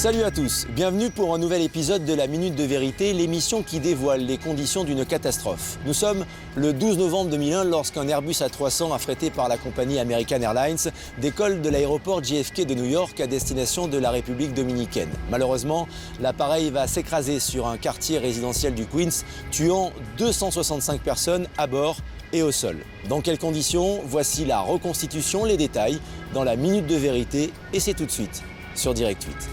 Salut à tous, bienvenue pour un nouvel épisode de la Minute de Vérité, l'émission qui dévoile les conditions d'une catastrophe. Nous sommes le 12 novembre 2001 lorsqu'un Airbus A300 affrété par la compagnie American Airlines décolle de l'aéroport JFK de New York à destination de la République dominicaine. Malheureusement, l'appareil va s'écraser sur un quartier résidentiel du Queens, tuant 265 personnes à bord et au sol. Dans quelles conditions? Voici la reconstitution, les détails dans la Minute de Vérité et c'est tout de suite sur Direct 8.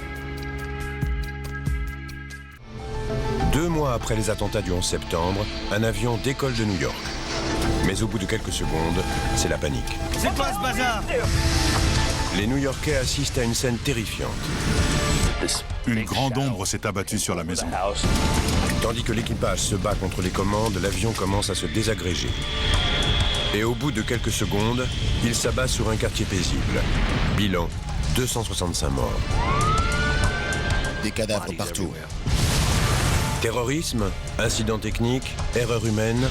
2 mois après les attentats du 11 septembre, un avion décolle de New York. Mais au bout de quelques secondes, c'est la panique. C'est quoi ce bazar? Les New-Yorkais assistent à une scène terrifiante. Une grande ombre s'est abattue sur la maison. Tandis que l'équipage se bat contre les commandes, l'avion commence à se désagréger. Et au bout de quelques secondes, il s'abat sur un quartier paisible. Bilan, 265 morts. Des cadavres partout. Terrorisme, incident technique, erreur humaine.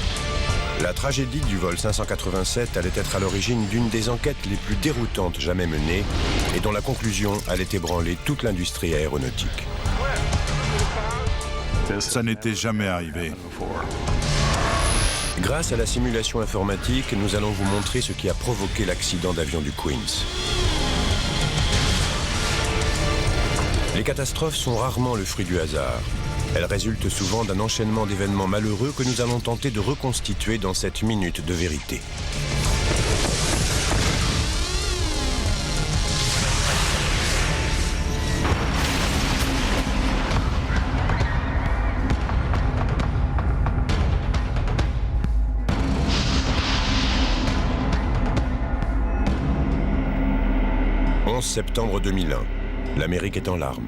La tragédie du vol 587 allait être à l'origine d'une des enquêtes les plus déroutantes jamais menées et dont la conclusion allait ébranler toute l'industrie aéronautique. Ça n'était jamais arrivé. Grâce à la simulation informatique, nous allons vous montrer ce qui a provoqué l'accident d'avion du Queens. Les catastrophes sont rarement le fruit du hasard. Elles résultent souvent d'un enchaînement d'événements malheureux que nous allons tenter de reconstituer dans cette minute de vérité. « 11 septembre 2001. L'Amérique est en larmes.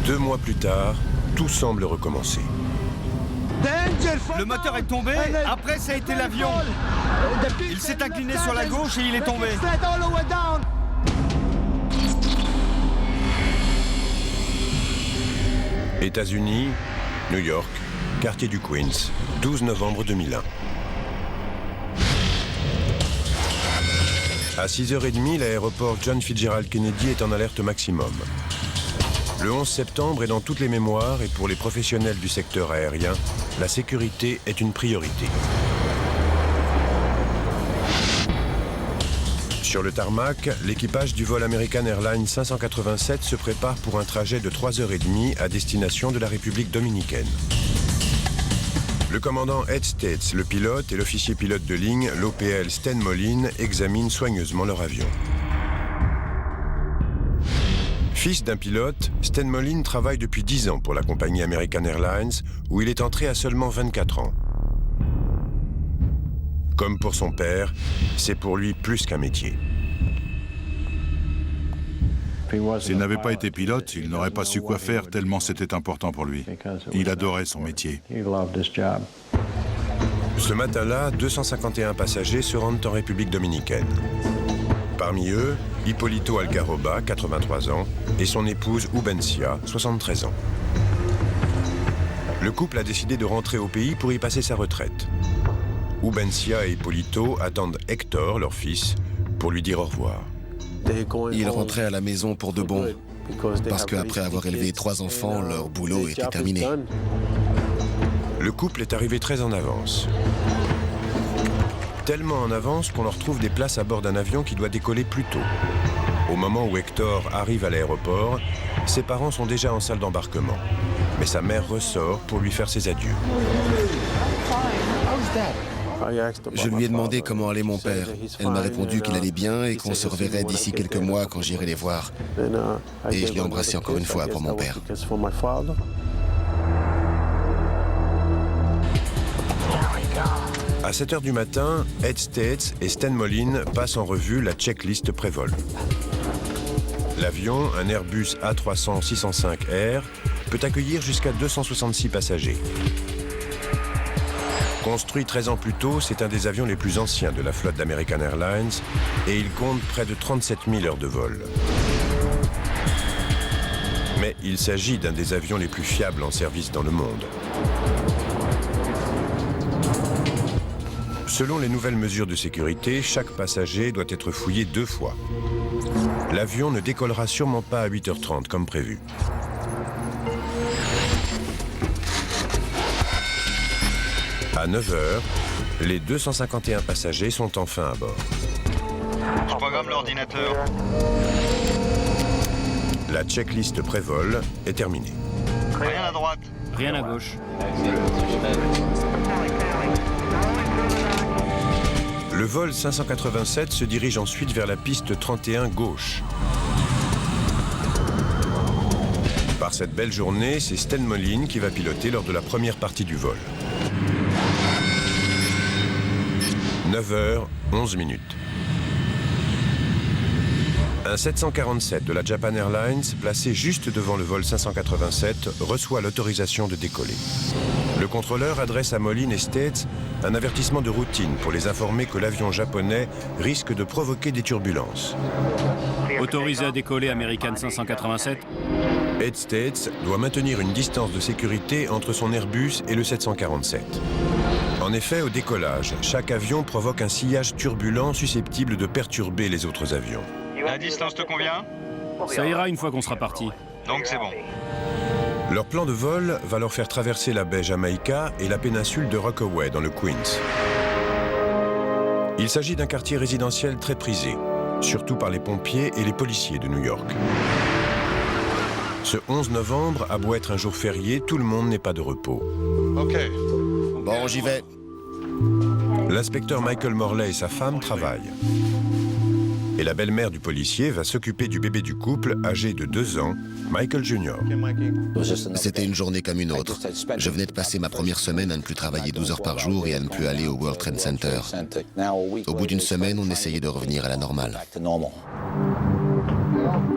Deux mois plus tard, tout semble recommencer. Le moteur est tombé, après ça a été l'avion. Il s'est incliné sur la gauche et il est tombé. États-Unis, New York, quartier du Queens, 12 novembre 2001. À 6h30, l'aéroport John Fitzgerald Kennedy est en alerte maximum. Le 11 septembre est dans toutes les mémoires et pour les professionnels du secteur aérien, la sécurité est une priorité. Sur le tarmac, l'équipage du vol American Airlines 587 se prépare pour un trajet de 3h30 à destination de la République dominicaine. Le commandant Ed States, le pilote, et l'officier pilote de ligne, l'OPL Stan Moline, examinent soigneusement leur avion. Fils d'un pilote, Stan Moline travaille depuis 10 ans pour la compagnie American Airlines, où il est entré à seulement 24 ans. Comme pour son père, c'est pour lui plus qu'un métier. S'il n'avait pas été pilote, il n'aurait pas su quoi faire tellement c'était important pour lui. Il adorait son métier. Ce matin-là, 251 passagers se rendent en République dominicaine. Parmi eux, Hipólito Algaroba, 83 ans, et son épouse Ubencia, 73 ans. Le couple a décidé de rentrer au pays pour y passer sa retraite. Ubencia et Hipólito attendent Hector, leur fils, pour lui dire au revoir. Ils rentraient à la maison pour de bon, parce qu'après avoir élevé 3 enfants, leur boulot était terminé. Le couple est arrivé très en avance. Tellement en avance qu'on leur trouve des places à bord d'un avion qui doit décoller plus tôt. Au moment où Hector arrive à l'aéroport, ses parents sont déjà en salle d'embarquement. Mais sa mère ressort pour lui faire ses adieux. Je lui ai demandé comment allait mon père. Elle m'a répondu qu'il allait bien et qu'on se reverrait d'ici quelques mois quand j'irai les voir. Et je l'ai embrassé encore une fois pour mon père. À 7h du matin, Ed States et Stan Moline passent en revue la checklist pré-vol. L'avion, un Airbus A300-605R, peut accueillir jusqu'à 266 passagers. Construit 13 ans plus tôt, c'est un des avions les plus anciens de la flotte d'American Airlines et il compte près de 37 000 heures de vol. Mais il s'agit d'un des avions les plus fiables en service dans le monde. Selon les nouvelles mesures de sécurité, chaque passager doit être fouillé 2 fois. L'avion ne décollera sûrement pas à 8h30 comme prévu. À 9h, les 251 passagers sont enfin à bord. Je programme l'ordinateur. La checklist pré-vol est terminée. Rien à droite. Rien à gauche. Le vol 587 se dirige ensuite vers la piste 31 gauche. Par cette belle journée, c'est Stan Moline qui va piloter lors de la première partie du vol. 9h11. Un 747 de la Japan Airlines, placé juste devant le vol 587, reçoit l'autorisation de décoller. Le contrôleur adresse à Moline et States un avertissement de routine pour les informer que l'avion japonais risque de provoquer des turbulences. Autorisé à décoller American 587. Ed States doit maintenir une distance de sécurité entre son Airbus et le 747. En effet, au décollage, chaque avion provoque un sillage turbulent susceptible de perturber les autres avions. La distance te convient? Ça ira une fois qu'on sera parti. Donc c'est bon. Leur plan de vol va leur faire traverser la baie Jamaïca et la péninsule de Rockaway dans le Queens. Il s'agit d'un quartier résidentiel très prisé, surtout par les pompiers et les policiers de New York. Ce 11 novembre, a beau être un jour férié, tout le monde n'est pas de repos. Ok. Bon, j'y vais. L'inspecteur Michael Morley et sa femme travaillent. Et la belle-mère du policier va s'occuper du bébé du couple, âgé de 2 ans, Michael Jr. C'était une journée comme une autre. Je venais de passer ma première semaine à ne plus travailler 12 heures par jour et à ne plus aller au World Trade Center. Au bout d'une semaine, on essayait de revenir à la normale.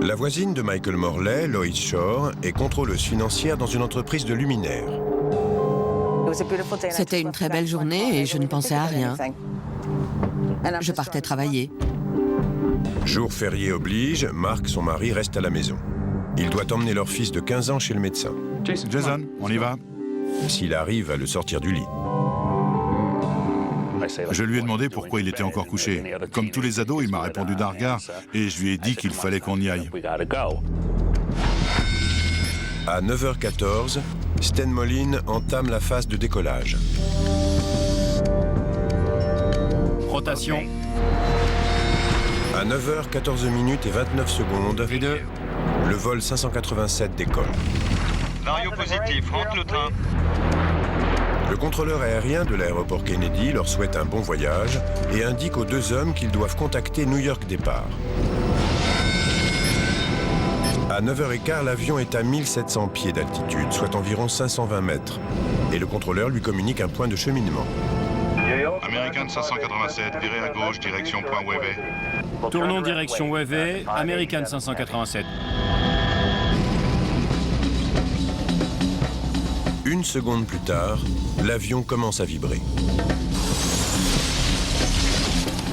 La voisine de Michael Morley, Lois Shore, est contrôleuse financière dans une entreprise de luminaires. C'était une très belle journée et je ne pensais à rien. Je partais travailler. Jour férié oblige, Mark, son mari, reste à la maison. Il doit emmener leur fils de 15 ans chez le médecin. Jason, on y va? S'il arrive à le sortir du lit. Je lui ai demandé pourquoi il était encore couché. Comme tous les ados, il m'a répondu d'un regard et je lui ai dit qu'il fallait qu'on y aille. À 9h14, Stan Moline entame la phase de décollage. Rotation. À 9h14 et 29 secondes, V2. le vol 587 décolle. Vario positif, rentre le train. Le contrôleur aérien de l'aéroport Kennedy leur souhaite un bon voyage et indique aux 2 hommes qu'ils doivent contacter New York Départ. À 9h15, l'avion est à 1700 pieds d'altitude, soit environ 520 mètres. Et le contrôleur lui communique un point de cheminement. American 587, virez à gauche, direction Point Wavey. Tournons direction Wavey, American 587. Une seconde plus tard, l'avion commence à vibrer.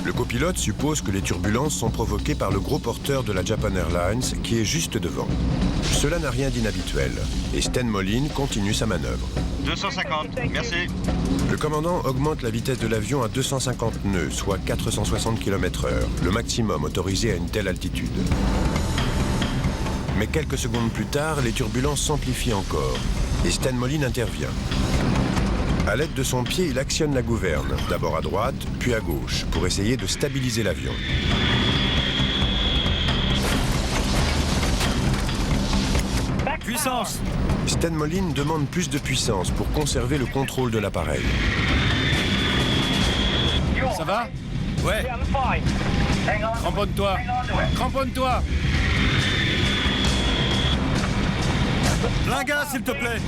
Le copilote suppose que les turbulences sont provoquées par le gros porteur de la Japan Airlines qui est juste devant. Cela n'a rien d'inhabituel et Stan Moline continue sa manœuvre. 250, merci. Le commandant augmente la vitesse de l'avion à 250 nœuds, soit 460 km/h, le maximum autorisé à une telle altitude. Mais quelques secondes plus tard, les turbulences s'amplifient encore et Stan Moline intervient. À l'aide de son pied, il actionne la gouverne, d'abord à droite, puis à gauche, pour essayer de stabiliser l'avion. Puissance. Stan Moline demande plus de puissance pour conserver le contrôle de l'appareil. Ça va? Ouais. Cramponne-toi. Cramponne-toi. Plein gaz, s'il te plaît.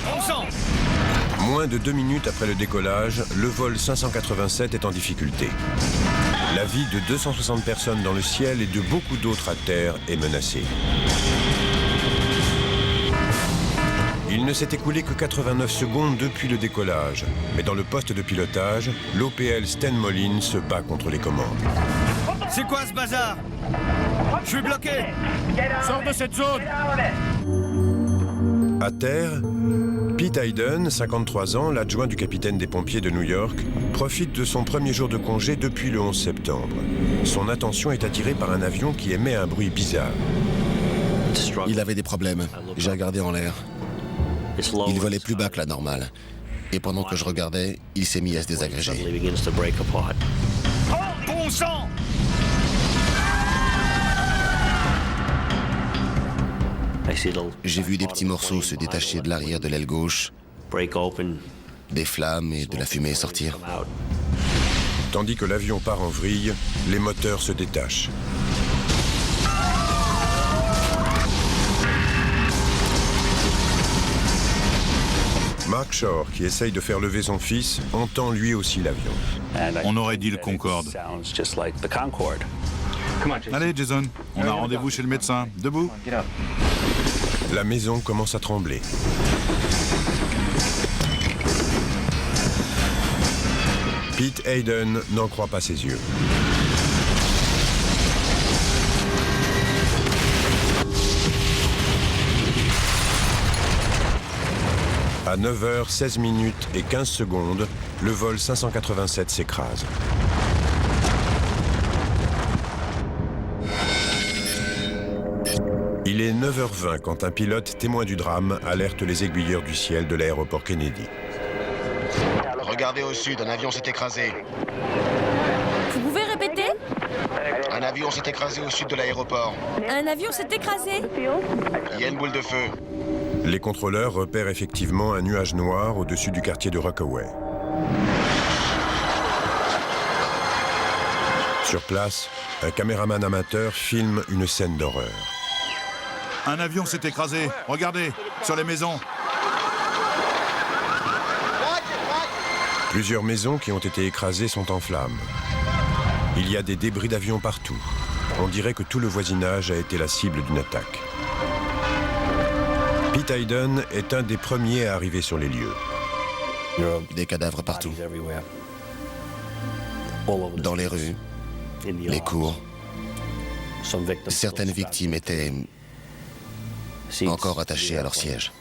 Bon sang. Moins de 2 minutes après le décollage, le vol 587 est en difficulté. La vie de 260 personnes dans le ciel et de beaucoup d'autres à terre est menacée. Il ne s'est écoulé que 89 secondes depuis le décollage, mais dans le poste de pilotage, l'OPL Stan Moline se bat contre les commandes. C'est quoi ce bazar? Je suis bloqué. Sors de cette zone. À terre, Pete Hayden, 53 ans, l'adjoint du capitaine des pompiers de New York, profite de son premier jour de congé depuis le 11 septembre. Son attention est attirée par un avion qui émet un bruit bizarre. Il avait des problèmes. J'ai regardé en l'air. Il volait plus bas que la normale. Et pendant que je regardais, il s'est mis à se désagréger. Bon sang! J'ai vu des petits morceaux se détacher de l'arrière de l'aile gauche, des flammes et de la fumée sortir. Tandis que l'avion part en vrille, les moteurs se détachent. Mark Shore, qui essaye de faire lever son fils, entend lui aussi l'avion. On aurait dit le Concorde. Allez, Jason, on a rendez-vous chez le médecin. Debout. La maison commence à trembler. Pete Hayden n'en croit pas ses yeux. À 9h, 16 minutes et 15 secondes, le vol 587 s'écrase. Il est 9h20 quand un pilote témoin du drame alerte les aiguilleurs du ciel de l'aéroport Kennedy. Regardez au sud, un avion s'est écrasé. Vous pouvez répéter? Un avion s'est écrasé au sud de l'aéroport. Un avion s'est écrasé? Il y a une boule de feu. Les contrôleurs repèrent effectivement un nuage noir au-dessus du quartier de Rockaway. Sur place, un caméraman amateur filme une scène d'horreur. Un avion s'est écrasé. Regardez, sur les maisons. Plusieurs maisons qui ont été écrasées sont en flammes. Il y a des débris d'avions partout. On dirait que tout le voisinage a été la cible d'une attaque. Pete Hayden est un des premiers à arriver sur les lieux. Des cadavres partout. Dans les rues, les cours. Certaines victimes étaient encore attachées à leur siège.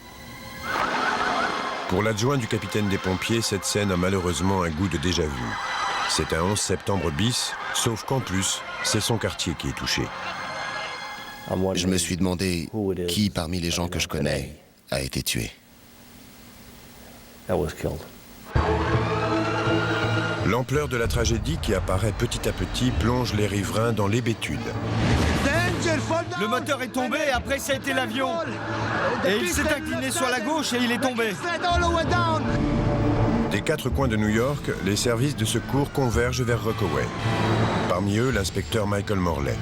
Pour l'adjoint du capitaine des pompiers, cette scène a malheureusement un goût de déjà-vu. C'est un 11 septembre bis, sauf qu'en plus, c'est son quartier qui est touché. Je me suis demandé qui, parmi les gens que je connais, a été tué. L'ampleur de la tragédie qui apparaît petit à petit plonge les riverains dans l'hébétude. Le moteur est tombé et après ça a été l'avion. Et il s'est incliné sur la gauche et il est tombé. Des quatre coins de New York, les services de secours convergent vers Rockaway. Parmi eux, l'inspecteur Michael Morley.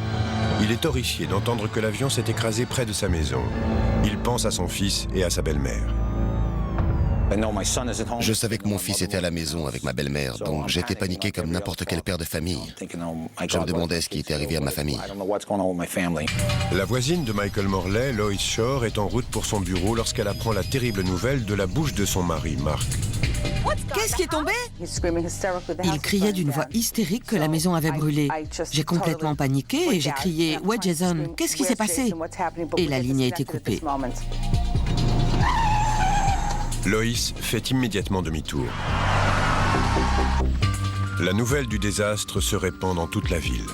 Il est horrifié d'entendre que l'avion s'est écrasé près de sa maison. Il pense à son fils et à sa belle-mère. Je savais que mon fils était à la maison avec ma belle-mère, donc j'étais paniqué comme n'importe quel père de famille. Je me demandais ce qui était arrivé à ma famille. La voisine de Michael Morley, Lois Shore, est en route pour son bureau lorsqu'elle apprend la terrible nouvelle de la bouche de son mari, Mark. Qu'est-ce qui est tombé? Il criait d'une voix hystérique que la maison avait brûlé. J'ai complètement paniqué et j'ai crié « Ouais, Jason, qu'est-ce qui s'est passé ?» Et la ligne a été coupée. Lois fait immédiatement demi-tour. La nouvelle du désastre se répand dans toute la ville.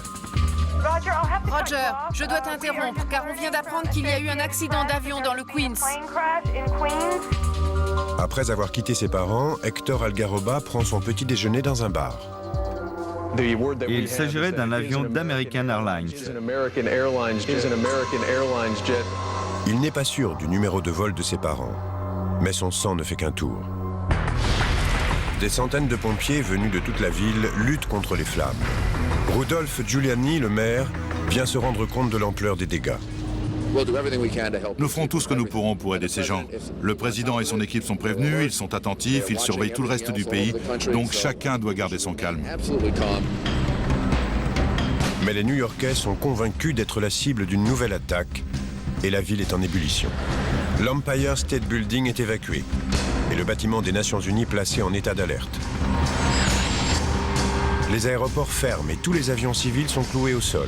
Roger, je dois t'interrompre car on vient d'apprendre qu'il y a eu un accident d'avion dans le Queens. Après avoir quitté ses parents, Hector Algaroba prend son petit déjeuner dans un bar. Il s'agirait d'un avion d'American Airlines. Il n'est pas sûr du numéro de vol de ses parents, mais son sang ne fait qu'un tour. Des centaines de pompiers venus de toute la ville luttent contre les flammes. Rudolph Giuliani, le maire, vient se rendre compte de l'ampleur des dégâts. Nous ferons tout ce que nous pourrons pour aider ces gens. Le président et son équipe sont prévenus, ils sont attentifs, ils surveillent tout le reste du pays, donc chacun doit garder son calme. Mais les New-Yorkais sont convaincus d'être la cible d'une nouvelle attaque et la ville est en ébullition. L'Empire State Building est évacué et le bâtiment des Nations Unies placé en état d'alerte. Les aéroports ferment et tous les avions civils sont cloués au sol.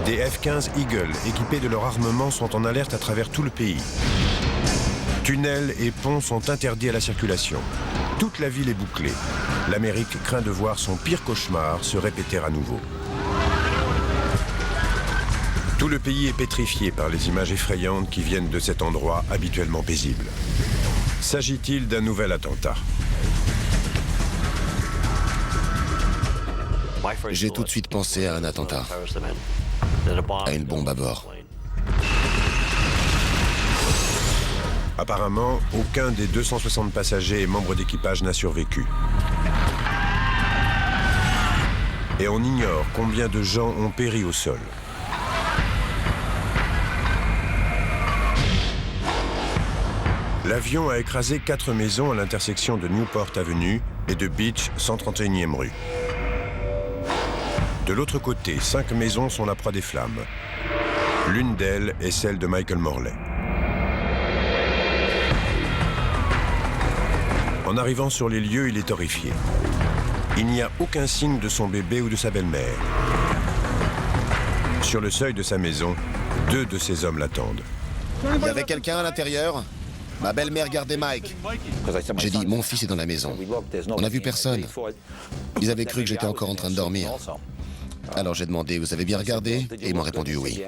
Des F-15 Eagle équipés de leur armement sont en alerte à travers tout le pays. Tunnels et ponts sont interdits à la circulation. Toute la ville est bouclée. L'Amérique craint de voir son pire cauchemar se répéter à nouveau. Tout le pays est pétrifié par les images effrayantes qui viennent de cet endroit habituellement paisible. S'agit-il d'un nouvel attentat? J'ai tout de suite pensé à un attentat, à une bombe à bord. Apparemment, aucun des 260 passagers et membres d'équipage n'a survécu. Et on ignore combien de gens ont péri au sol. L'avion a écrasé 4 maisons à l'intersection de Newport Avenue et de Beach 131e rue. De l'autre côté, 5 maisons sont la proie des flammes. L'une d'elles est celle de Michael Morley. En arrivant sur les lieux, il est horrifié. Il n'y a aucun signe de son bébé ou de sa belle-mère. Sur le seuil de sa maison, 2 de ses hommes l'attendent. Il y avait quelqu'un à l'intérieur? Ma belle-mère gardait Mike. J'ai dit, mon fils est dans la maison. On n'a vu personne. Ils avaient cru que j'étais encore en train de dormir. Alors j'ai demandé, vous avez bien regardé? Et ils m'ont répondu oui.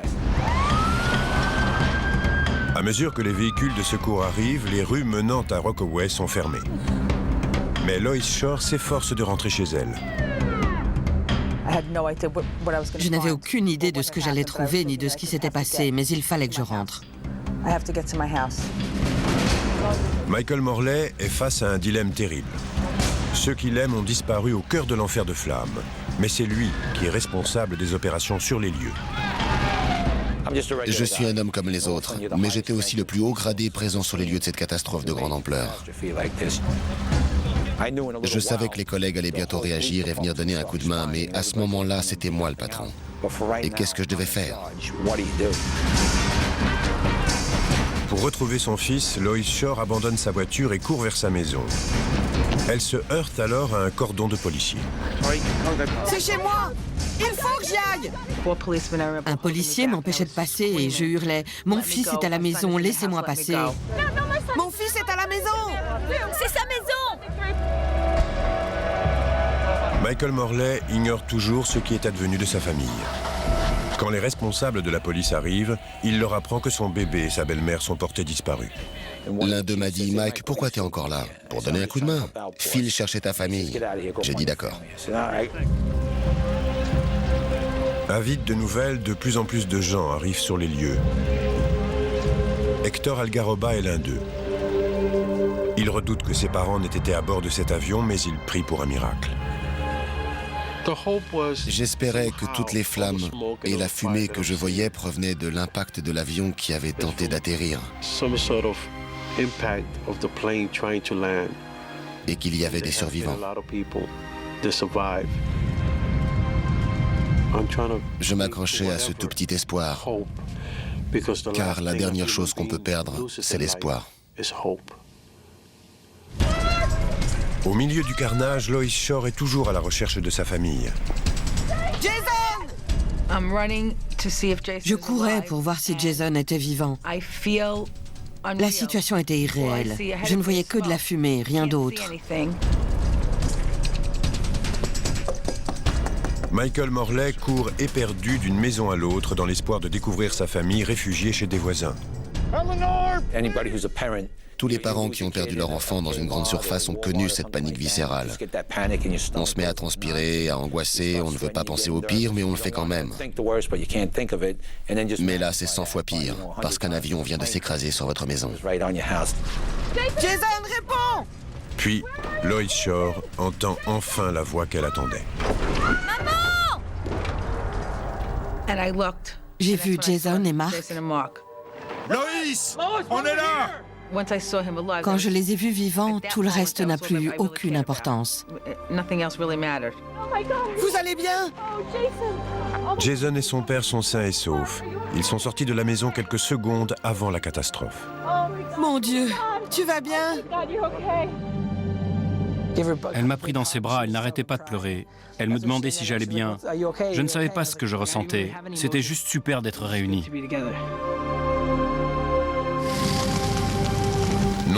À mesure que les véhicules de secours arrivent, les rues menant à Rockaway sont fermées. Mais Lois Shore s'efforce de rentrer chez elle. Je n'avais aucune idée de ce que j'allais trouver ni de ce qui s'était passé, mais il fallait que je rentre. Michael Morley est face à un dilemme terrible. Ceux qui l'aiment ont disparu au cœur de l'enfer de flammes, mais c'est lui qui est responsable des opérations sur les lieux. Je suis un homme comme les autres, mais j'étais aussi le plus haut gradé présent sur les lieux de cette catastrophe de grande ampleur. Je savais que les collègues allaient bientôt réagir et venir donner un coup de main, mais à ce moment-là, c'était moi le patron. Et qu'est-ce que je devais faire? Pour retrouver son fils, Lois Shore abandonne sa voiture et court vers sa maison. Elle se heurte alors à un cordon de policiers. C'est chez moi! Il faut que j'y aille! Un policier m'empêchait de passer et je hurlais « Mon fils est à la maison, laissez-moi passer !»« Mon fils est à la maison !» C'est sa maison! Michael Morley ignore toujours ce qui est advenu de sa famille. Quand les responsables de la police arrivent, il leur apprend que son bébé et sa belle-mère sont portés disparus. L'un d'eux m'a dit, Mike, pourquoi t'es encore là? Pour donner un coup de main. File chercher ta famille. J'ai dit d'accord. Avide de nouvelles, de plus en plus de gens arrivent sur les lieux. Hector Algaroba est l'un d'eux. Il redoute que ses parents n'aient été à bord de cet avion, mais il prie pour un miracle. J'espérais que toutes les flammes et la fumée que je voyais provenaient de l'impact de l'avion qui avait tenté d'atterrir. Et qu'il y avait des survivants. Je m'accrochais à ce tout petit espoir, car la dernière chose qu'on peut perdre, c'est l'espoir. Au milieu du carnage, Lois Shore est toujours à la recherche de sa famille. Je courais pour voir si Jason était vivant. La situation était irréelle. Je ne voyais que de la fumée, rien d'autre. Michael Morley court éperdu d'une maison à l'autre dans l'espoir de découvrir sa famille réfugiée chez des voisins. Tous les parents qui ont perdu leur enfant dans une grande surface ont connu cette panique viscérale. On se met à transpirer, à angoisser, on ne veut pas penser au pire, mais on le fait quand même. Mais là, c'est 100 fois pire, parce qu'un avion vient de s'écraser sur votre maison. Jason, réponds! Puis, Lois Shore entend enfin la voix qu'elle attendait. Maman! J'ai vu Jason et Mark. Loïs! On est là! Quand je les ai vus vivants, tout le reste n'a plus eu aucune importance. Vous allez bien? Jason et son père sont sains et saufs. Ils sont sortis de la maison quelques secondes avant la catastrophe. Mon Dieu, tu vas bien? Elle m'a pris dans ses bras, elle n'arrêtait pas de pleurer. Elle me demandait si j'allais bien. Je ne savais pas ce que je ressentais. C'était juste super d'être réunis.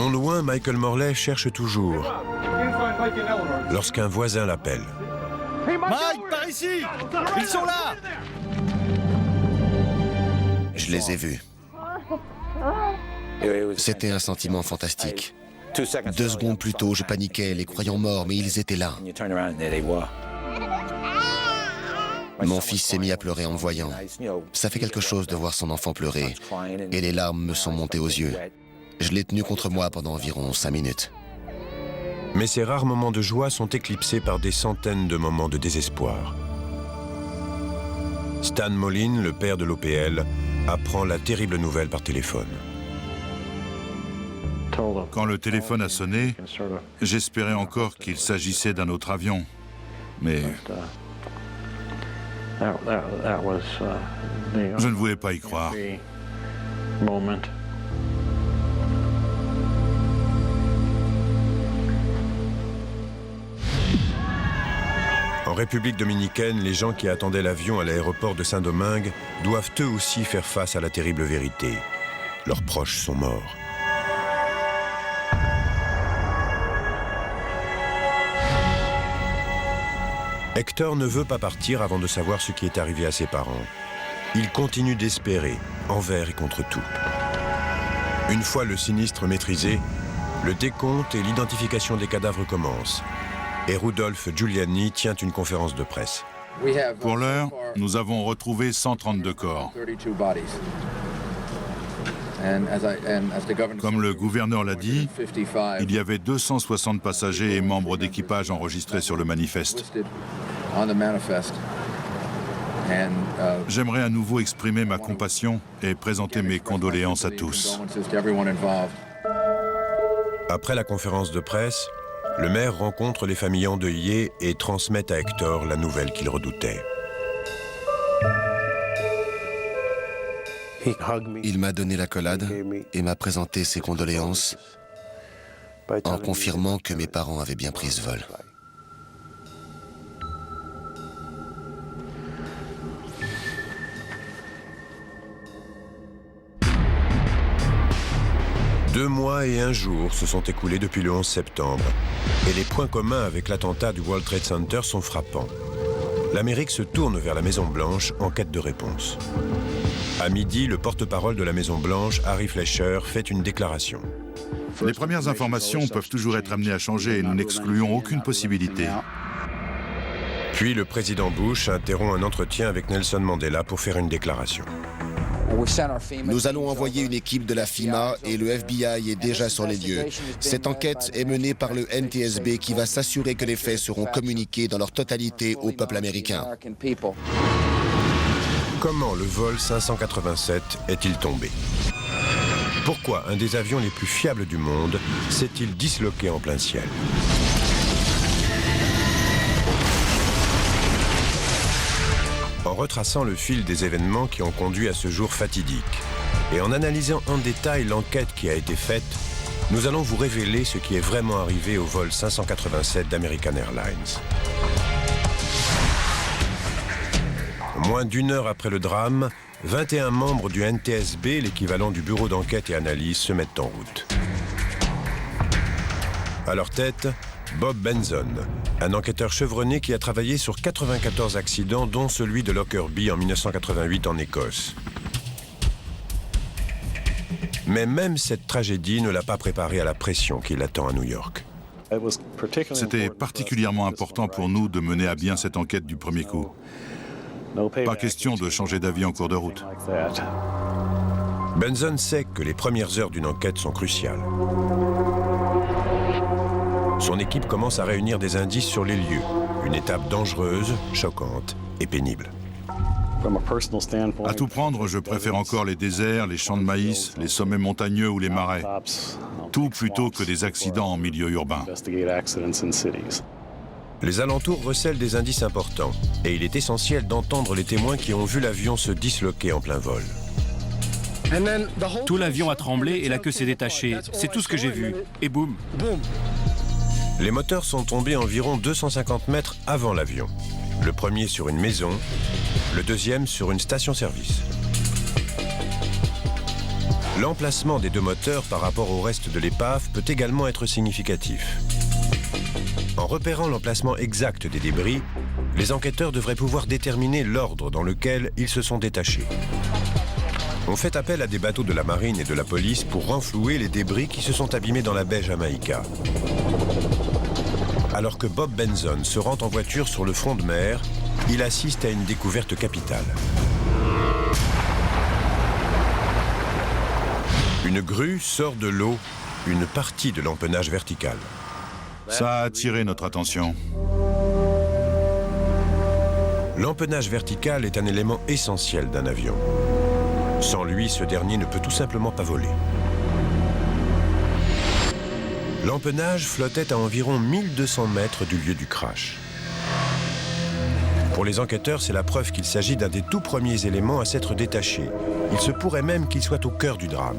Non loin, Michael Morley cherche toujours lorsqu'un voisin l'appelle. Mike, par ici! Ils sont là! Je les ai vus. C'était un sentiment fantastique. 2 secondes plus tôt, je paniquais, les croyant morts, mais ils étaient là. Mon fils s'est mis à pleurer en me voyant. Ça fait quelque chose de voir son enfant pleurer, et les larmes me sont montées aux yeux. Je l'ai tenu contre moi pendant environ 5 minutes. Mais ces rares moments de joie sont éclipsés par des centaines de moments de désespoir. Stan Moline, le père de l'OPL, apprend la terrible nouvelle par téléphone. Quand le téléphone a sonné, j'espérais encore qu'il s'agissait d'un autre avion. Mais je ne voulais pas y croire. En République dominicaine, les gens qui attendaient l'avion à l'aéroport de Saint-Domingue doivent eux aussi faire face à la terrible vérité. Leurs proches sont morts. Hector ne veut pas partir avant de savoir ce qui est arrivé à ses parents. Il continue d'espérer, envers et contre tout. Une fois le sinistre maîtrisé, le décompte et l'identification des cadavres commencent. Et Rudolph Giuliani tient une conférence de presse. Pour l'heure, nous avons retrouvé 132 corps. Comme le gouverneur l'a dit, il y avait 260 passagers et membres d'équipage enregistrés sur le manifeste. J'aimerais à nouveau exprimer ma compassion et présenter mes condoléances à tous. Après la conférence de presse, le maire rencontre les familles endeuillées et transmet à Hector la nouvelle qu'il redoutait. Il m'a donné l'accolade et m'a présenté ses condoléances en confirmant que mes parents avaient bien pris ce vol. Deux mois et un jour se sont écoulés depuis le 11 septembre. Et les points communs avec l'attentat du World Trade Center sont frappants. L'Amérique se tourne vers la Maison-Blanche en quête de réponse. À midi, le porte-parole de la Maison-Blanche, Harry Fleischer, fait une déclaration. Les premières informations peuvent toujours être amenées à changer et nous n'excluons aucune possibilité. Puis le président Bush interrompt un entretien avec Nelson Mandela pour faire une déclaration. Nous allons envoyer une équipe de la FEMA et le FBI est déjà sur les lieux. Cette enquête est menée par le NTSB qui va s'assurer que les faits seront communiqués dans leur totalité au peuple américain. Comment le vol 587 est-il tombé? Pourquoi un des avions les plus fiables du monde s'est-il disloqué en plein ciel? En retraçant le fil des événements qui ont conduit à ce jour fatidique et en analysant en détail l'enquête qui a été faite, nous allons vous révéler ce qui est vraiment arrivé au vol 587 d'American Airlines. Moins d'1 heure après le drame, 21 membres du NTSB, l'équivalent du Bureau d'enquête et analyse, se mettent en route. À leur tête, Bob Benson, un enquêteur chevronné qui a travaillé sur 94 accidents, dont celui de Lockerbie en 1988 en Écosse. Mais même cette tragédie ne l'a pas préparé à la pression qui l'attend à New York. C'était particulièrement important pour nous de mener à bien cette enquête du premier coup. Pas question de changer d'avis en cours de route. Benson sait que les premières heures d'une enquête sont cruciales. Son équipe commence à réunir des indices sur les lieux, une étape dangereuse, choquante et pénible. À tout prendre, je préfère encore les déserts, les champs de maïs, les sommets montagneux ou les marais. Tout plutôt que des accidents en milieu urbain. Les alentours recèlent des indices importants et il est essentiel d'entendre les témoins qui ont vu l'avion se disloquer en plein vol. Tout l'avion a tremblé et la queue s'est détachée. C'est tout ce que j'ai vu. Et boum. Les moteurs sont tombés environ 250 mètres avant l'avion. Le premier sur une maison, le deuxième sur une station-service. L'emplacement des deux moteurs par rapport au reste de l'épave peut également être significatif. En repérant l'emplacement exact des débris, les enquêteurs devraient pouvoir déterminer l'ordre dans lequel ils se sont détachés. On fait appel à des bateaux de la marine et de la police pour renflouer les débris qui se sont abîmés dans la baie Jamaïca. Alors que Bob Benson se rend en voiture sur le front de mer, il assiste à une découverte capitale. Une grue sort de l'eau une partie de l'empennage vertical. Ça a attiré notre attention. L'empennage vertical est un élément essentiel d'un avion. Sans lui, ce dernier ne peut tout simplement pas voler. L'empennage flottait à environ 1200 mètres du lieu du crash. Pour les enquêteurs, c'est la preuve qu'il s'agit d'un des tout premiers éléments à s'être détaché. Il se pourrait même qu'il soit au cœur du drame.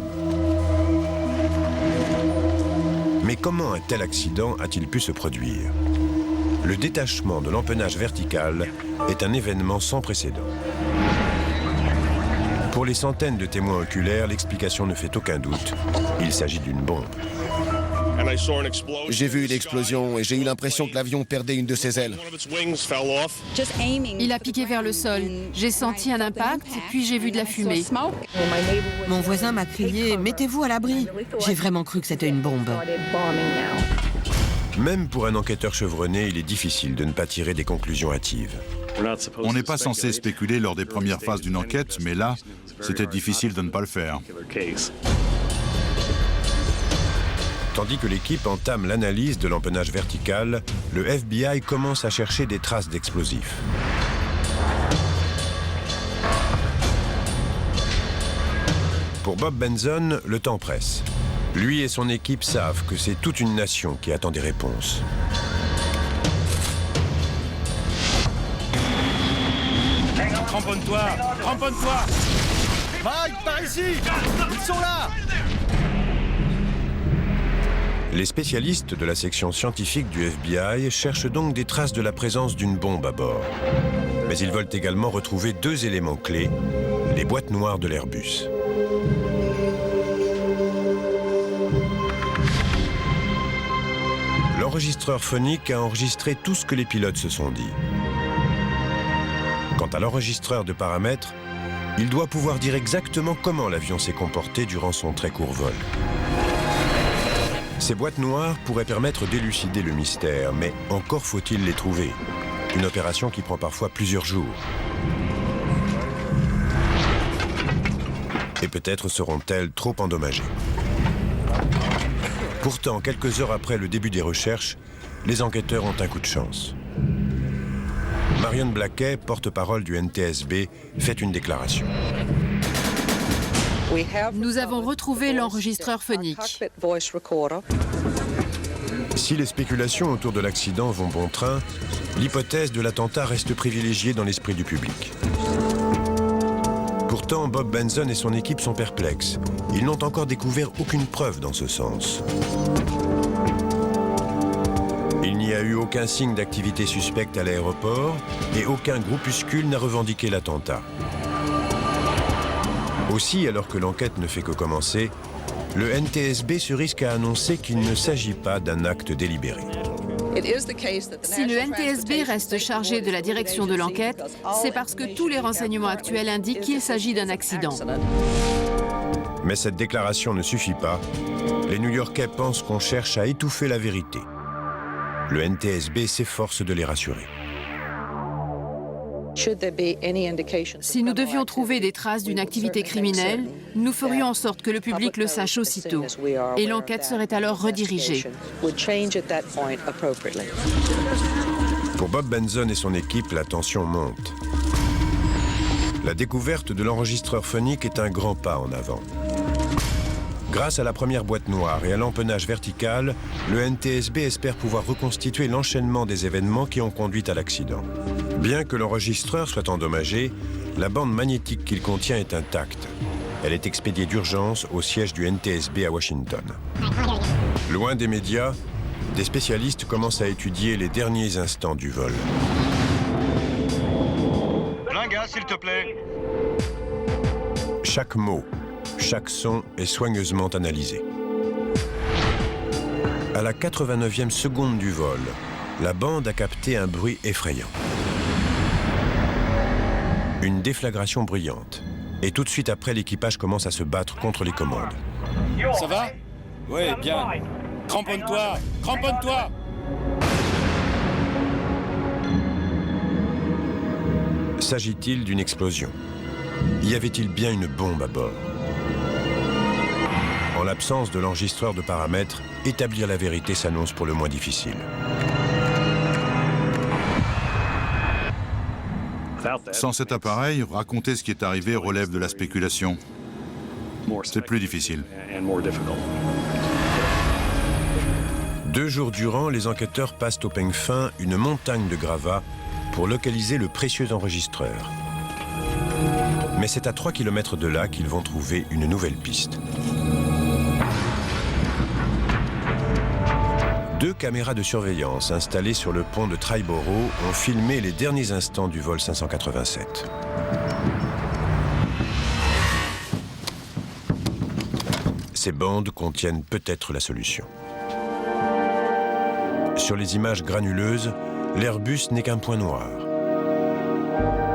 Mais comment un tel accident a-t-il pu se produire? Le détachement de l'empennage vertical est un événement sans précédent. Pour les centaines de témoins oculaires, l'explication ne fait aucun doute. Il s'agit d'une bombe. J'ai vu l'explosion et j'ai eu l'impression que l'avion perdait une de ses ailes. Il a piqué vers le sol. J'ai senti un impact, puis j'ai vu de la fumée. Mon voisin m'a crié « Mettez-vous à l'abri !» J'ai vraiment cru que c'était une bombe. Même pour un enquêteur chevronné, il est difficile de ne pas tirer des conclusions hâtives. On n'est pas censé spéculer lors des premières phases d'une enquête, mais là, c'était difficile de ne pas le faire. Tandis que l'équipe entame l'analyse de l'empennage vertical, le FBI commence à chercher des traces d'explosifs. Pour Bob Benson, le temps presse. Lui et son équipe savent que c'est toute une nation qui attend des réponses. Cramponne-toi! Cramponne-toi! Mike, par ici! Ils sont là! Les spécialistes de la section scientifique du FBI cherchent donc des traces de la présence d'une bombe à bord. Mais ils veulent également retrouver deux éléments clés, les boîtes noires de l'Airbus. L'enregistreur phonique a enregistré tout ce que les pilotes se sont dit. Quant à l'enregistreur de paramètres, il doit pouvoir dire exactement comment l'avion s'est comporté durant son très court vol. Ces boîtes noires pourraient permettre d'élucider le mystère, mais encore faut-il les trouver. Une opération qui prend parfois plusieurs jours. Et peut-être seront-elles trop endommagées. Pourtant, quelques heures après le début des recherches, les enquêteurs ont un coup de chance. Marion Blaquet, porte-parole du NTSB, fait une déclaration. Nous avons retrouvé l'enregistreur phonique. Si les spéculations autour de l'accident vont bon train, l'hypothèse de l'attentat reste privilégiée dans l'esprit du public. Pourtant, Bob Benson et son équipe sont perplexes. Ils n'ont encore découvert aucune preuve dans ce sens. Il n'y a eu aucun signe d'activité suspecte à l'aéroport et aucun groupuscule n'a revendiqué l'attentat. Aussi, alors que l'enquête ne fait que commencer, le NTSB se risque à annoncer qu'il ne s'agit pas d'un acte délibéré. Si le NTSB reste chargé de la direction de l'enquête, c'est parce que tous les renseignements actuels indiquent qu'il s'agit d'un accident. Mais cette déclaration ne suffit pas. Les New-Yorkais pensent qu'on cherche à étouffer la vérité. Le NTSB s'efforce de les rassurer. Si nous devions trouver des traces d'une activité criminelle, nous ferions en sorte que le public le sache aussitôt. Et l'enquête serait alors redirigée. Pour Bob Benson et son équipe, la tension monte. La découverte de l'enregistreur phonique est un grand pas en avant. Grâce à la première boîte noire et à l'empennage vertical, le NTSB espère pouvoir reconstituer l'enchaînement des événements qui ont conduit à l'accident. Bien que l'enregistreur soit endommagé, la bande magnétique qu'il contient est intacte. Elle est expédiée d'urgence au siège du NTSB à Washington. Loin des médias, des spécialistes commencent à étudier les derniers instants du vol. Blinga, s'il te plaît. Chaque mot, Chaque son est soigneusement analysé. À la 89e seconde du vol, la bande a capté un bruit effrayant. Une déflagration bruyante. Et tout de suite après, l'équipage commence à se battre contre les commandes. Ça va? Oui, bien. Cramponne-toi! Cramponne-toi! S'agit-il d'une explosion? Y avait-il bien une bombe à bord? En l'absence de l'enregistreur de paramètres, établir la vérité s'annonce pour le moins difficile. Sans cet appareil, raconter ce qui est arrivé relève de la spéculation. C'est plus difficile. 2 jours durant, les enquêteurs passent au peigne fin une montagne de gravats pour localiser le précieux enregistreur. Mais c'est à 3 km de là qu'ils vont trouver une nouvelle piste. 2 caméras de surveillance installées sur le pont de Triborough ont filmé les derniers instants du vol 587. Ces bandes contiennent peut-être la solution. Sur les images granuleuses, l'Airbus n'est qu'un point noir.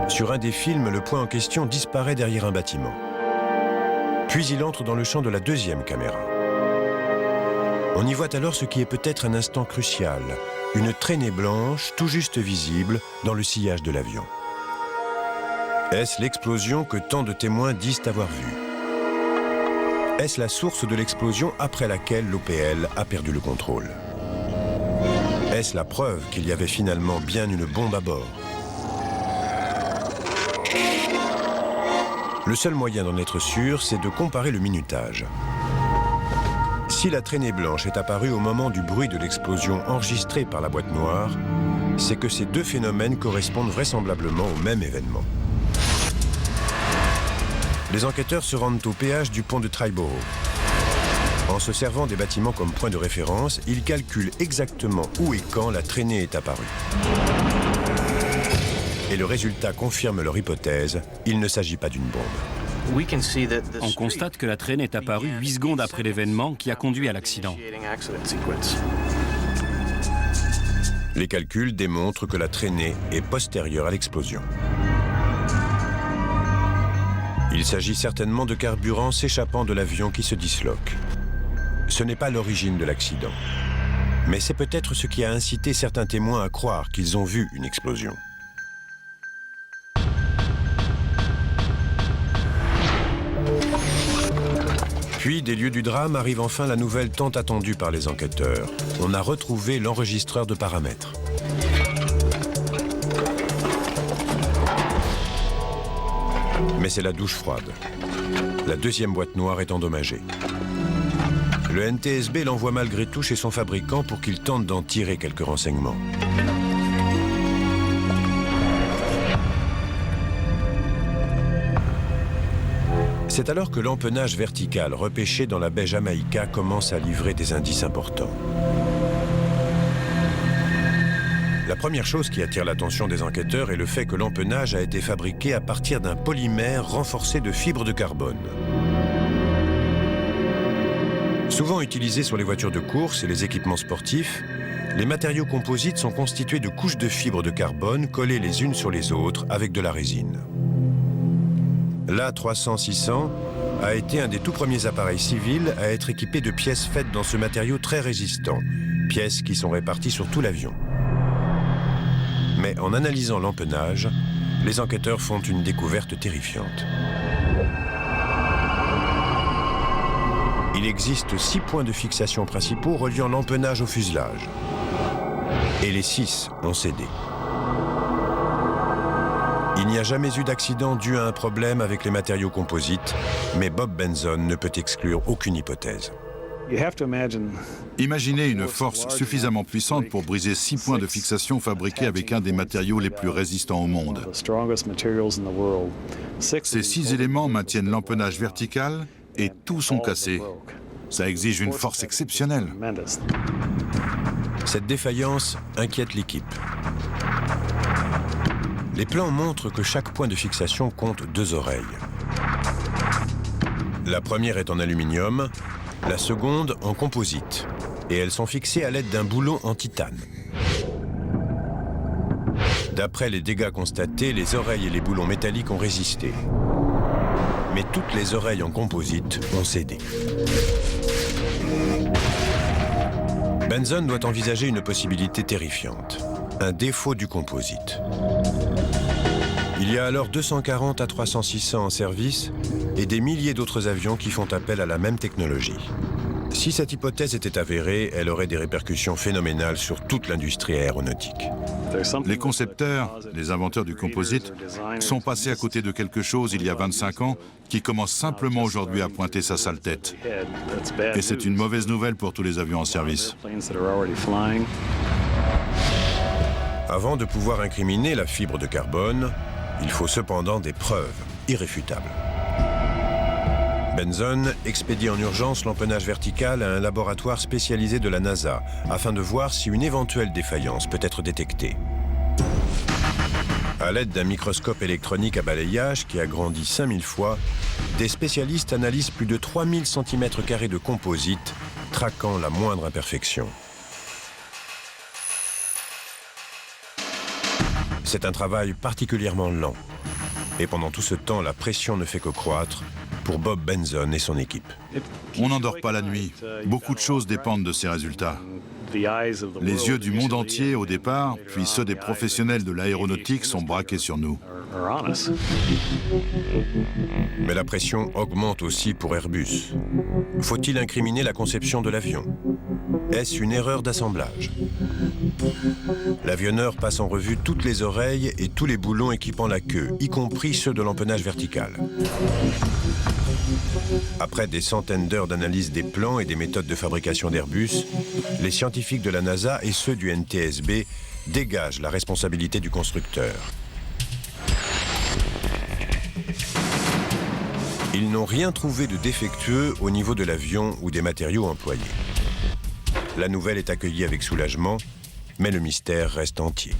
Sur un des films, le point en question disparaît derrière un bâtiment. Puis il entre dans le champ de la 2e caméra. On y voit alors ce qui est peut-être un instant crucial, une traînée blanche tout juste visible dans le sillage de l'avion. Est-ce l'explosion que tant de témoins disent avoir vue? Est-ce la source de l'explosion après laquelle l'OPL a perdu le contrôle? Est-ce la preuve qu'il y avait finalement bien une bombe à bord? Le seul moyen d'en être sûr, c'est de comparer le minutage. Si la traînée blanche est apparue au moment du bruit de l'explosion enregistré par la boîte noire, c'est que ces 2 phénomènes correspondent vraisemblablement au même événement. Les enquêteurs se rendent au péage du pont de Triborough. En se servant des bâtiments comme point de référence, ils calculent exactement où et quand la traînée est apparue. Et le résultat confirme leur hypothèse, il ne s'agit pas d'une bombe. On constate que la traînée est apparue 8 secondes après l'événement qui a conduit à l'accident. Les calculs démontrent que la traînée est postérieure à l'explosion. Il s'agit certainement de carburant s'échappant de l'avion qui se disloque. Ce n'est pas l'origine de l'accident, mais c'est peut-être ce qui a incité certains témoins à croire qu'ils ont vu une explosion. Puis, des lieux du drame, arrive enfin la nouvelle tant attendue par les enquêteurs. On a retrouvé l'enregistreur de paramètres. Mais c'est la douche froide. La 2e boîte noire est endommagée. Le NTSB l'envoie malgré tout chez son fabricant pour qu'il tente d'en tirer quelques renseignements. C'est alors que l'empennage vertical repêché dans la baie Jamaïca commence à livrer des indices importants. La première chose qui attire l'attention des enquêteurs est le fait que l'empennage a été fabriqué à partir d'un polymère renforcé de fibres de carbone. Souvent utilisés sur les voitures de course et les équipements sportifs, les matériaux composites sont constitués de couches de fibres de carbone collées les unes sur les autres avec de la résine. L'A300-600 a été un des tout premiers appareils civils à être équipé de pièces faites dans ce matériau très résistant, pièces qui sont réparties sur tout l'avion. Mais en analysant l'empennage, les enquêteurs font une découverte terrifiante. Il existe 6 points de fixation principaux reliant l'empennage au fuselage. Et les 6 ont cédé. Il n'y a jamais eu d'accident dû à un problème avec les matériaux composites, mais Bob Benson ne peut exclure aucune hypothèse. Imaginez une force suffisamment puissante pour briser 6 points de fixation fabriqués avec un des matériaux les plus résistants au monde. Ces 6 éléments maintiennent l'empennage vertical et tous sont cassés. Ça exige une force exceptionnelle. Cette défaillance inquiète l'équipe. Les plans montrent que chaque point de fixation compte 2 oreilles. La première est en aluminium, la seconde en composite. Et elles sont fixées à l'aide d'un boulon en titane. D'après les dégâts constatés, les oreilles et les boulons métalliques ont résisté. Mais toutes les oreilles en composite ont cédé. Benson doit envisager une possibilité terrifiante, un défaut du composite. Il y a alors 240 A300-600 en service et des milliers d'autres avions qui font appel à la même technologie. Si cette hypothèse était avérée, elle aurait des répercussions phénoménales sur toute l'industrie aéronautique. Les concepteurs, les inventeurs du composite, sont passés à côté de quelque chose il y a 25 ans qui commence simplement aujourd'hui à pointer sa sale tête. Et c'est une mauvaise nouvelle pour tous les avions en service. Avant de pouvoir incriminer la fibre de carbone, il faut cependant des preuves irréfutables. Benson expédie en urgence l'empennage vertical à un laboratoire spécialisé de la NASA afin de voir si une éventuelle défaillance peut être détectée. À l'aide d'un microscope électronique à balayage qui a grandi 5000 fois, des spécialistes analysent plus de 3000 cm² de composite, traquant la moindre imperfection. C'est un travail particulièrement lent. Et pendant tout ce temps, la pression ne fait que croître pour Bob Benson et son équipe. On n'endort pas la nuit. Beaucoup de choses dépendent de ces résultats. Les yeux du monde entier au départ, puis ceux des professionnels de l'aéronautique sont braqués sur nous. Mais la pression augmente aussi pour Airbus. Faut-il incriminer la conception de l'avion? Est-ce une erreur d'assemblage? L'avionneur passe en revue toutes les oreilles et tous les boulons équipant la queue, y compris ceux de l'empennage vertical. Après des centaines d'heures d'analyse des plans et des méthodes de fabrication d'Airbus, les scientifiques de la NASA et ceux du NTSB dégagent la responsabilité du constructeur. Ils n'ont rien trouvé de défectueux au niveau de l'avion ou des matériaux employés. La nouvelle est accueillie avec soulagement, mais le mystère reste entier.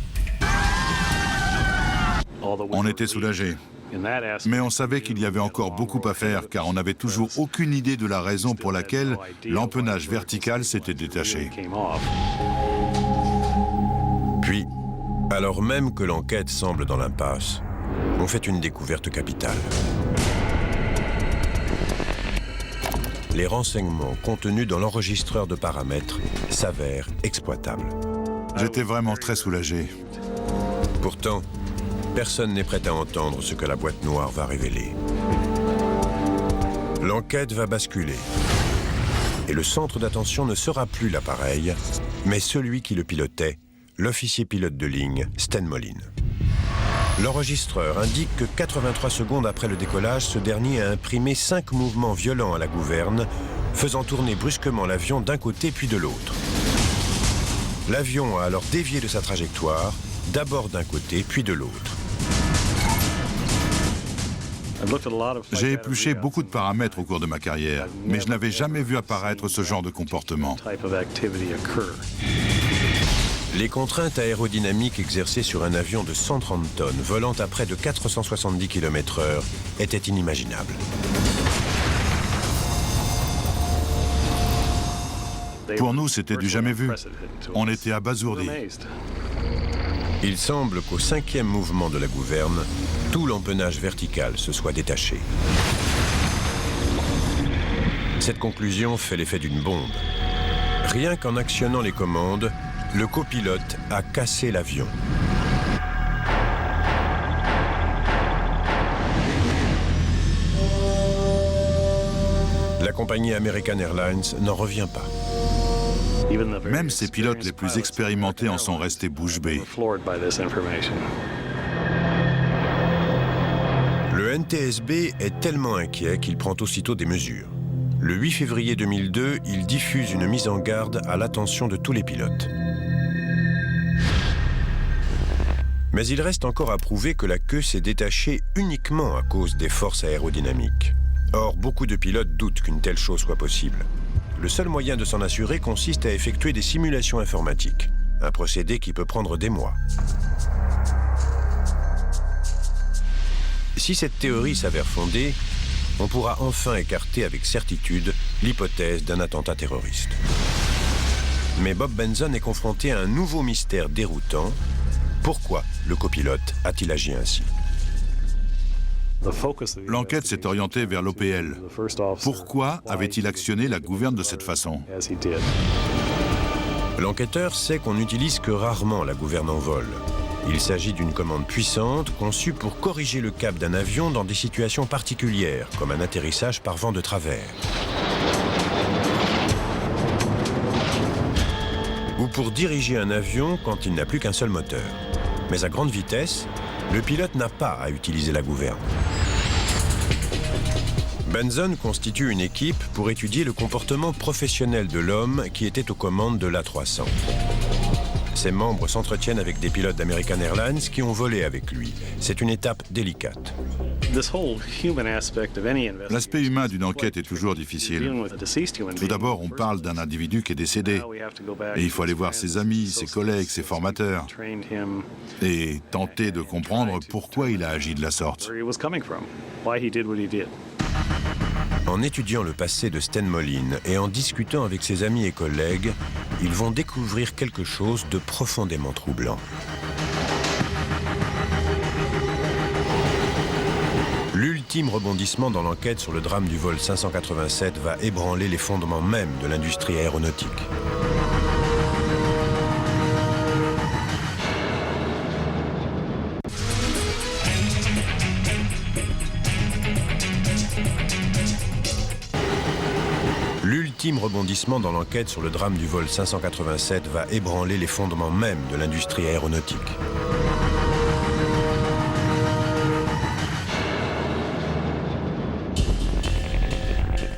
On était soulagés. Mais on savait qu'il y avait encore beaucoup à faire, car on n'avait toujours aucune idée de la raison pour laquelle l'empennage vertical s'était détaché. Puis, alors même que l'enquête semble dans l'impasse, on fait une découverte capitale. Les renseignements contenus dans l'enregistreur de paramètres s'avèrent exploitables. J'étais vraiment très soulagé. Pourtant, personne n'est prêt à entendre ce que la boîte noire va révéler. L'enquête va basculer. Et le centre d'attention ne sera plus l'appareil, mais celui qui le pilotait, l'officier pilote de ligne, Stan Moline. L'enregistreur indique que 83 secondes après le décollage, ce dernier a imprimé 5 mouvements violents à la gouverne, faisant tourner brusquement l'avion d'un côté puis de l'autre. L'avion a alors dévié de sa trajectoire, d'abord d'un côté puis de l'autre. J'ai épluché beaucoup de paramètres au cours de ma carrière, mais je n'avais jamais vu apparaître ce genre de comportement. Les contraintes aérodynamiques exercées sur un avion de 130 tonnes volant à près de 470 km/h étaient inimaginables. Pour nous, c'était du jamais vu. On était abasourdis. Il semble qu'au 5e mouvement de la gouverne, tout l'empennage vertical se soit détaché. Cette conclusion fait l'effet d'une bombe. Rien qu'en actionnant les commandes, le copilote a cassé l'avion. La compagnie American Airlines n'en revient pas. Même ses pilotes les plus expérimentés en sont restés bouche bée. Le NTSB est tellement inquiet qu'il prend aussitôt des mesures. Le 8 février 2002, il diffuse une mise en garde à l'attention de tous les pilotes. Mais il reste encore à prouver que la queue s'est détachée uniquement à cause des forces aérodynamiques. Or, beaucoup de pilotes doutent qu'une telle chose soit possible. Le seul moyen de s'en assurer consiste à effectuer des simulations informatiques, un procédé qui peut prendre des mois. Si cette théorie s'avère fondée, on pourra enfin écarter avec certitude l'hypothèse d'un attentat terroriste. Mais Bob Benson est confronté à un nouveau mystère déroutant. Pourquoi le copilote a-t-il agi ainsi? L'enquête s'est orientée vers l'OPL. Pourquoi avait-il actionné la gouverne de cette façon? L'enquêteur sait qu'on n'utilise que rarement la gouverne en vol. Il s'agit d'une commande puissante conçue pour corriger le cap d'un avion dans des situations particulières, comme un atterrissage par vent de travers. Ou pour diriger un avion quand il n'a plus qu'un seul moteur. Mais à grande vitesse, le pilote n'a pas à utiliser la gouverne. Benson constitue une équipe pour étudier le comportement professionnel de l'homme qui était aux commandes de l'A300. Ses membres s'entretiennent avec des pilotes d'American Airlines qui ont volé avec lui. C'est une étape délicate. L'aspect humain d'une enquête est toujours difficile. Tout d'abord, on parle d'un individu qui est décédé. Et il faut aller voir ses amis, ses collègues, ses formateurs. Et tenter de comprendre pourquoi il a agi de la sorte. En étudiant le passé de Stan Moline et en discutant avec ses amis et collègues, ils vont découvrir quelque chose de profondément troublant. L'ultime rebondissement dans l'enquête sur le drame du vol 587 va ébranler les fondements mêmes de l'industrie aéronautique. L'ultime rebondissement dans l'enquête sur le drame du vol 587 va ébranler les fondements mêmes de l'industrie aéronautique.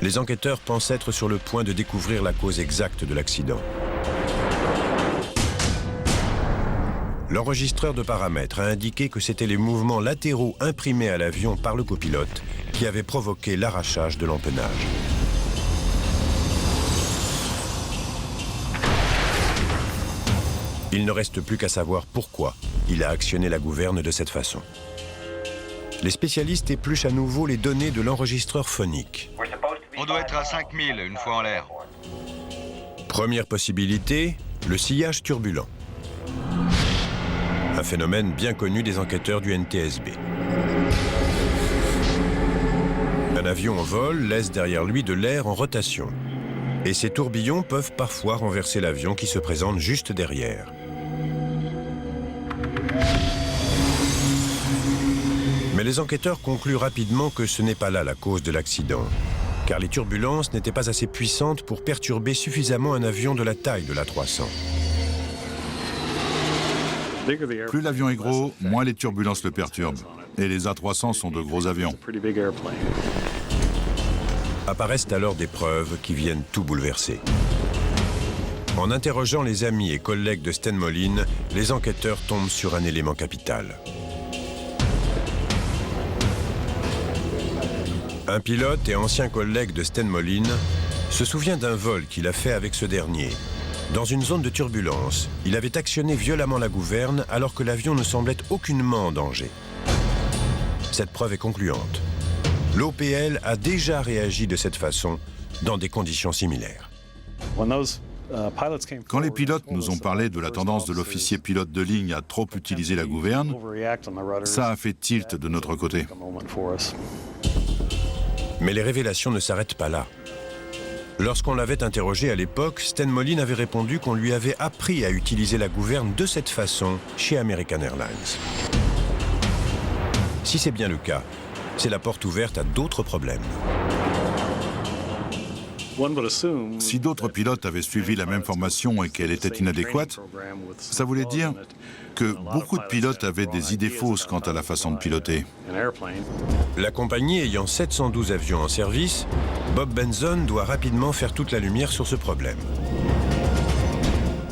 Les enquêteurs pensent être sur le point de découvrir la cause exacte de l'accident. L'enregistreur de paramètres a indiqué que c'étaient les mouvements latéraux imprimés à l'avion par le copilote qui avaient provoqué l'arrachage de l'empennage. Il ne reste plus qu'à savoir pourquoi il a actionné la gouverne de cette façon. Les spécialistes épluchent à nouveau les données de l'enregistreur phonique. On doit être à 5000 une fois en l'air. Première possibilité, le sillage turbulent. Un phénomène bien connu des enquêteurs du NTSB. Un avion en vol laisse derrière lui de l'air en rotation. Et ces tourbillons peuvent parfois renverser l'avion qui se présente juste derrière. Mais les enquêteurs concluent rapidement que ce n'est pas là la cause de l'accident, car les turbulences n'étaient pas assez puissantes pour perturber suffisamment un avion de la taille de l'A300. Plus l'avion est gros, moins les turbulences le perturbent. Et les A300 sont de gros avions. Apparaissent alors des preuves qui viennent tout bouleverser. En interrogeant les amis et collègues de Stan Moline, les enquêteurs tombent sur un élément capital. Un pilote et ancien collègue de Stan Moline se souvient d'un vol qu'il a fait avec ce dernier. Dans une zone de turbulence, il avait actionné violemment la gouverne alors que l'avion ne semblait aucunement en danger. Cette preuve est concluante. L'OPL a déjà réagi de cette façon dans des conditions similaires. Quand les pilotes nous ont parlé de la tendance de l'officier pilote de ligne à trop utiliser la gouverne, ça a fait tilt de notre côté. Mais les révélations ne s'arrêtent pas là. Lorsqu'on l'avait interrogé à l'époque, Stan Moline avait répondu qu'on lui avait appris à utiliser la gouverne de cette façon chez American Airlines. Si c'est bien le cas, c'est la porte ouverte à d'autres problèmes. Si d'autres pilotes avaient suivi la même formation et qu'elle était inadéquate, ça voulait dire que beaucoup de pilotes avaient des idées fausses quant à la façon de piloter. La compagnie ayant 712 avions en service, Bob Benson doit rapidement faire toute la lumière sur ce problème.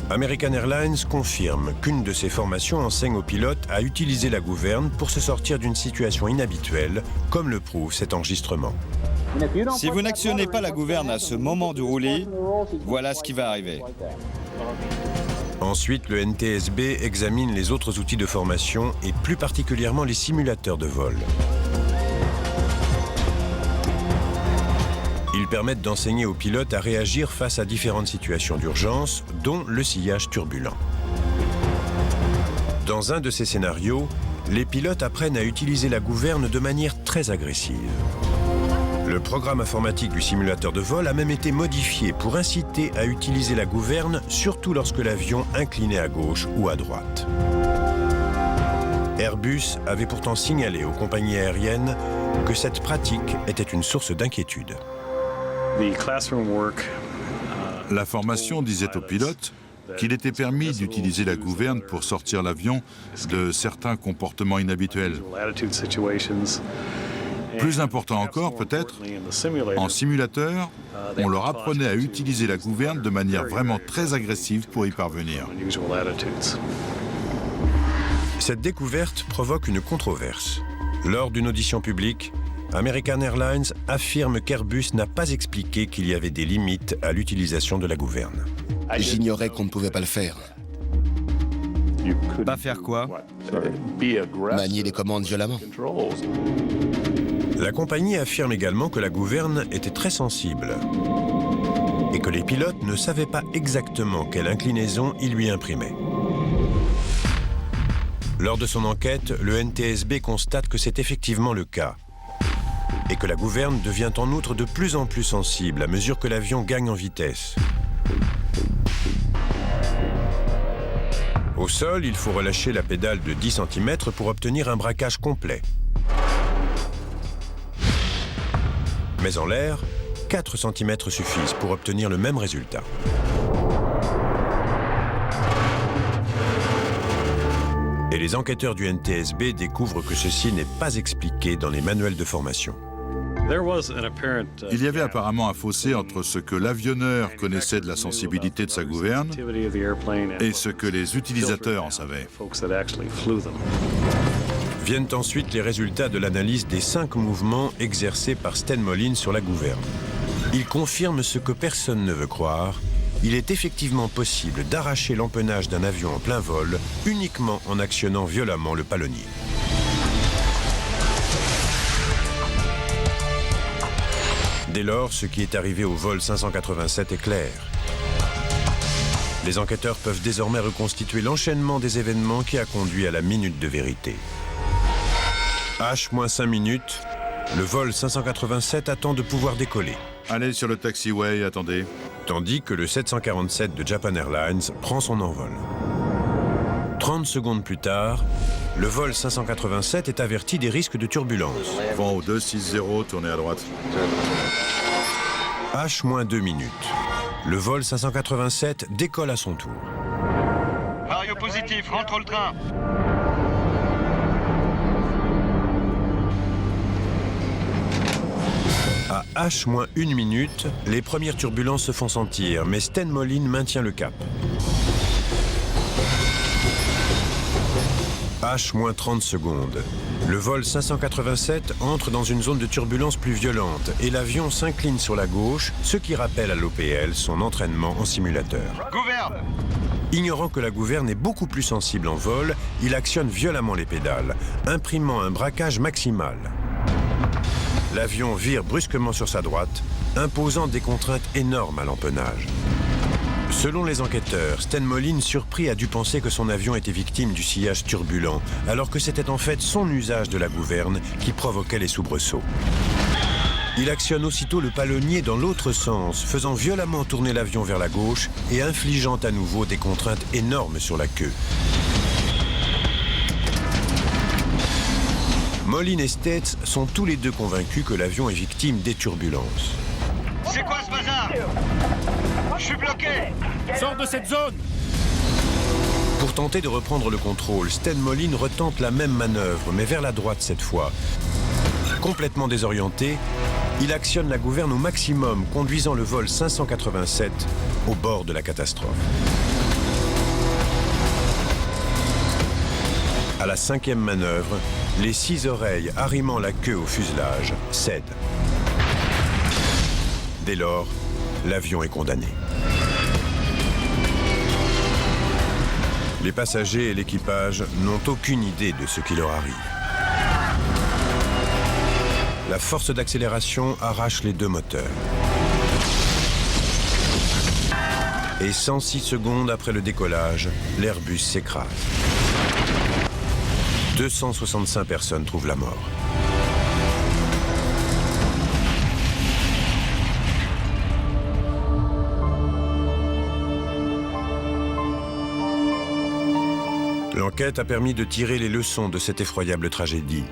American Airlines confirme qu'une de ses formations enseigne aux pilotes à utiliser la gouverne pour se sortir d'une situation inhabituelle, comme le prouve cet enregistrement. Si vous n'actionnez pas la gouverne à ce moment du roulis, voilà ce qui va arriver. Ensuite, le NTSB examine les autres outils de formation et plus particulièrement les simulateurs de vol. Ils permettent d'enseigner aux pilotes à réagir face à différentes situations d'urgence, dont le sillage turbulent. Dans un de ces scénarios, les pilotes apprennent à utiliser la gouverne de manière très agressive. Le programme informatique du simulateur de vol a même été modifié pour inciter à utiliser la gouverne, surtout lorsque l'avion inclinait à gauche ou à droite. Airbus avait pourtant signalé aux compagnies aériennes que cette pratique était une source d'inquiétude. La formation disait aux pilotes qu'il était permis d'utiliser la gouverne pour sortir l'avion de certains comportements inhabituels. Plus important encore, peut-être, en simulateur, on leur apprenait à utiliser la gouverne de manière vraiment très agressive pour y parvenir. Cette découverte provoque une controverse. Lors d'une audition publique, American Airlines affirme qu'Airbus n'a pas expliqué qu'il y avait des limites à l'utilisation de la gouverne. J'ignorais qu'on ne pouvait pas le faire. Pas faire quoi? Manier les commandes violemment. La compagnie affirme également que la gouverne était très sensible et que les pilotes ne savaient pas exactement quelle inclinaison il lui imprimait. Lors de son enquête, le NTSB constate que c'est effectivement le cas et que la gouverne devient en outre de plus en plus sensible à mesure que l'avion gagne en vitesse. Au sol, il faut relâcher la pédale de 10 cm pour obtenir un braquage complet. Mais en l'air, 4 cm suffisent pour obtenir le même résultat. Et les enquêteurs du NTSB découvrent que ceci n'est pas expliqué dans les manuels de formation. Il y avait apparemment un fossé entre ce que l'avionneur connaissait de la sensibilité de sa gouverne et ce que les utilisateurs en savaient. Viennent ensuite les résultats de l'analyse des 5 mouvements exercés par Stan Moline sur la gouverne. Il confirme ce que personne ne veut croire. Il est effectivement possible d'arracher l'empennage d'un avion en plein vol uniquement en actionnant violemment le palonnier. Dès lors, ce qui est arrivé au vol 587 est clair. Les enquêteurs peuvent désormais reconstituer l'enchaînement des événements qui a conduit à la minute de vérité. H-5 minutes, le vol 587 attend de pouvoir décoller. Allez sur le taxiway, attendez. Tandis que le 747 de Japan Airlines prend son envol. 30 secondes plus tard, le vol 587 est averti des risques de turbulence. Vent au 260, tournez à droite. H-2 minutes. Le vol 587 décolle à son tour. Vario positif, rentre le train. À H-1 minute, les premières turbulences se font sentir, mais Stan Moline maintient le cap. H-30 secondes. Le vol 587 entre dans une zone de turbulence plus violente et l'avion s'incline sur la gauche, ce qui rappelle à l'OPL son entraînement en simulateur. Gouverne! Ignorant que la gouverne est beaucoup plus sensible en vol, il actionne violemment les pédales, imprimant un braquage maximal. L'avion vire brusquement sur sa droite, imposant des contraintes énormes à l'empennage. Selon les enquêteurs, Stan Moline, surpris, a dû penser que son avion était victime du sillage turbulent, alors que c'était en fait son usage de la gouverne qui provoquait les soubresauts. Il actionne aussitôt le palonnier dans l'autre sens, faisant violemment tourner l'avion vers la gauche et infligeant à nouveau des contraintes énormes sur la queue. Moline et States sont tous les deux convaincus que l'avion est victime des turbulences. C'est quoi ce bazar? Je suis bloqué! Sors de cette zone! Pour tenter de reprendre le contrôle, Stan Moline retente la même manœuvre, mais vers la droite cette fois. Complètement désorienté, il actionne la gouverne au maximum, conduisant le vol 587 au bord de la catastrophe. À la 5e manœuvre, les 6 oreilles arrimant la queue au fuselage cèdent. Dès lors, l'avion est condamné. Les passagers et l'équipage n'ont aucune idée de ce qui leur arrive. La force d'accélération arrache les 2 moteurs. Et 106 secondes après le décollage, l'Airbus s'écrase. 265 personnes trouvent la mort. L'enquête a permis de tirer les leçons de cette effroyable tragédie.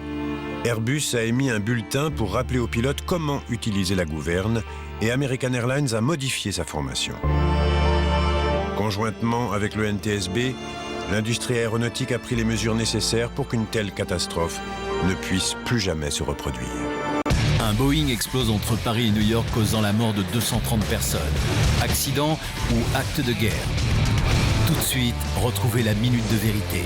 Airbus a émis un bulletin pour rappeler aux pilotes comment utiliser la gouverne et American Airlines a modifié sa formation. Conjointement avec le NTSB, l'industrie aéronautique a pris les mesures nécessaires pour qu'une telle catastrophe ne puisse plus jamais se reproduire. Un Boeing explose entre Paris et New York, causant la mort de 230 personnes. Accident ou acte de guerre? Tout de suite, retrouvez la Minute de Vérité.